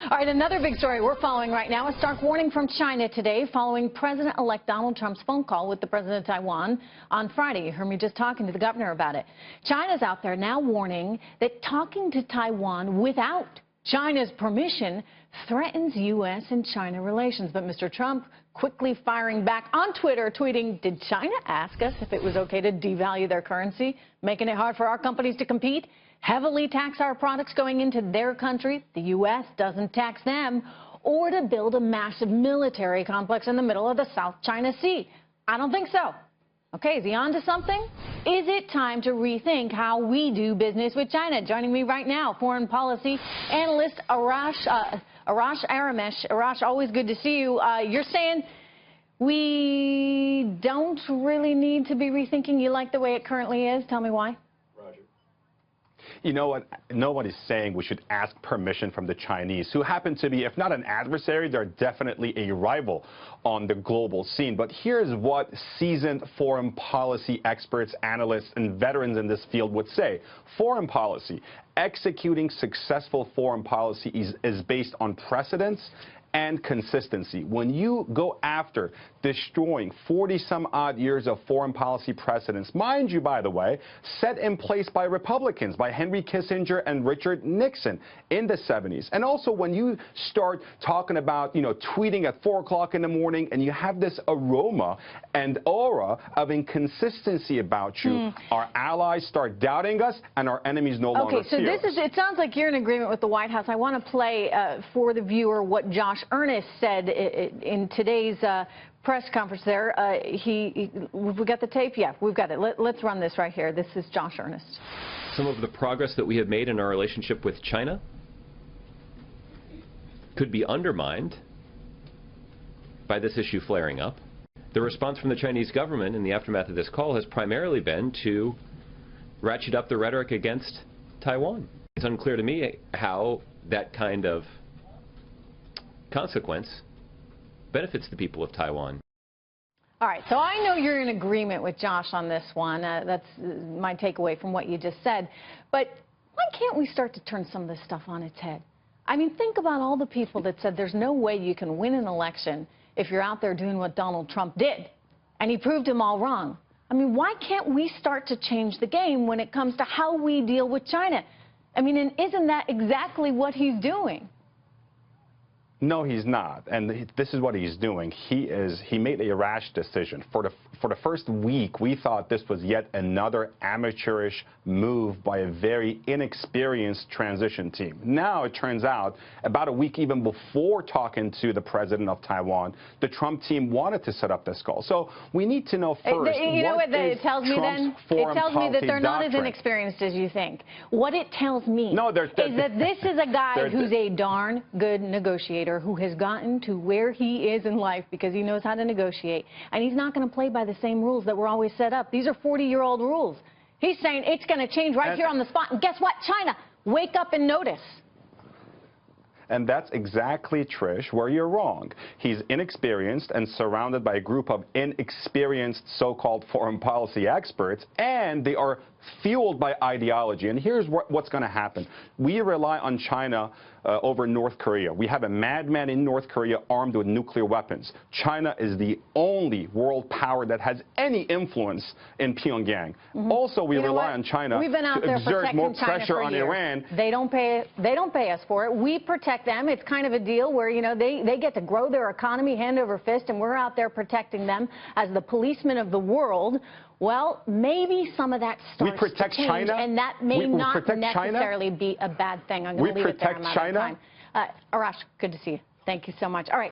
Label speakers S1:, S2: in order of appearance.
S1: All right, another big story we're following right now. A stark warning from China today following President-elect Donald Trump's phone call with the president of Taiwan on Friday. You heard me just talking to the governor about it. China's out there now warning that talking to Taiwan without China's permission threatens U.S. and China relations. But Mr. Trump quickly firing back on Twitter, tweeting, "Did China ask us if it was okay to devalue their currency, making it hard for our companies to compete? Heavily tax our products going into their country, the U.S. doesn't tax them, or to build a massive military complex in the middle of the South China Sea? I don't think so." Okay, is he on to something? Is it time to rethink how we do business with China? Joining me right now, foreign policy analyst Arash Aramesh. Arash, always good to see you. You're saying we don't really need to be rethinking. You like the way it currently is. Tell me why.
S2: You know what? Nobody's saying we should ask permission from the Chinese, who happen to be, if not an adversary, they're definitely a rival on the global scene. But here's what seasoned foreign policy experts, analysts, and veterans in this field would say. Foreign policy, executing successful foreign policy is based on precedents and consistency. When you go after destroying 40-some-odd years of foreign policy precedents, mind you, by the way, set in place by Republicans, by Henry Kissinger and Richard Nixon in the 70s. And also when you start talking about, tweeting at 4 o'clock in the morning and you have this aroma and aura of inconsistency about you, our allies start doubting us and our enemies no longer
S1: fear us.
S2: Okay, so
S1: it sounds like you're in agreement with the White House. I want to play for the viewer what Josh Earnest said in today's press conference there. We got the tape? Yeah, we've got it. Let's run this right here. This is Josh Earnest.
S3: Some of the progress that we have made in our relationship with China could be undermined by this issue flaring up. The response from the Chinese government in the aftermath of this call has primarily been to ratchet up the rhetoric against Taiwan. It's unclear to me how that kind of consequence benefits the people of Taiwan.
S1: All right, so I know you're in agreement with Josh on this one. That's my takeaway from what you just said. But why can't we start to turn some of this stuff on its head? I mean, think about all the people that said there's no way you can win an election if you're out there doing what Donald Trump did. And he proved them all wrong. I mean, why can't we start to change the game when it comes to how we deal with China? I mean, and isn't that exactly what he's doing?
S2: No, he's not, and this is what he's doing. He made a rash decision. For the first week, we thought this was yet another amateurish move by a very inexperienced transition team. Now it turns out, about a week even before talking to the president of Taiwan, the Trump team wanted to set up this call. So we need to know first.
S1: You know what it tells me then? It tells me that they're not as inexperienced as you think. What it tells me is that this is a guy who's a darn good negotiator, who has gotten to where he is in life because he knows how to negotiate. And he's not going to play by the same rules that were always set up. These are 40-year-old rules. He's saying it's going to change right here on the spot. And guess what, China? Wake up and notice.
S2: And that's exactly, Trish, where you're wrong. He's inexperienced and surrounded by a group of inexperienced so-called foreign policy experts, and they are fueled by ideology. And here's what's going to happen. We rely on China over North Korea. We have a madman in North Korea armed with nuclear weapons. China is the only world power that has any influence in Pyongyang. Also, we rely on China to exert more pressure on Iran.
S1: They don't pay us for it. We protect them. It's kind of a deal where, they get to grow their economy hand over fist, and we're out there protecting them as the policemen of the world. Well, maybe some of that starts to change,
S2: China,
S1: and that may not necessarily be a bad thing. I'm going to leave it there. I'm out of time. Arash, good to see you. Thank you so much. All right.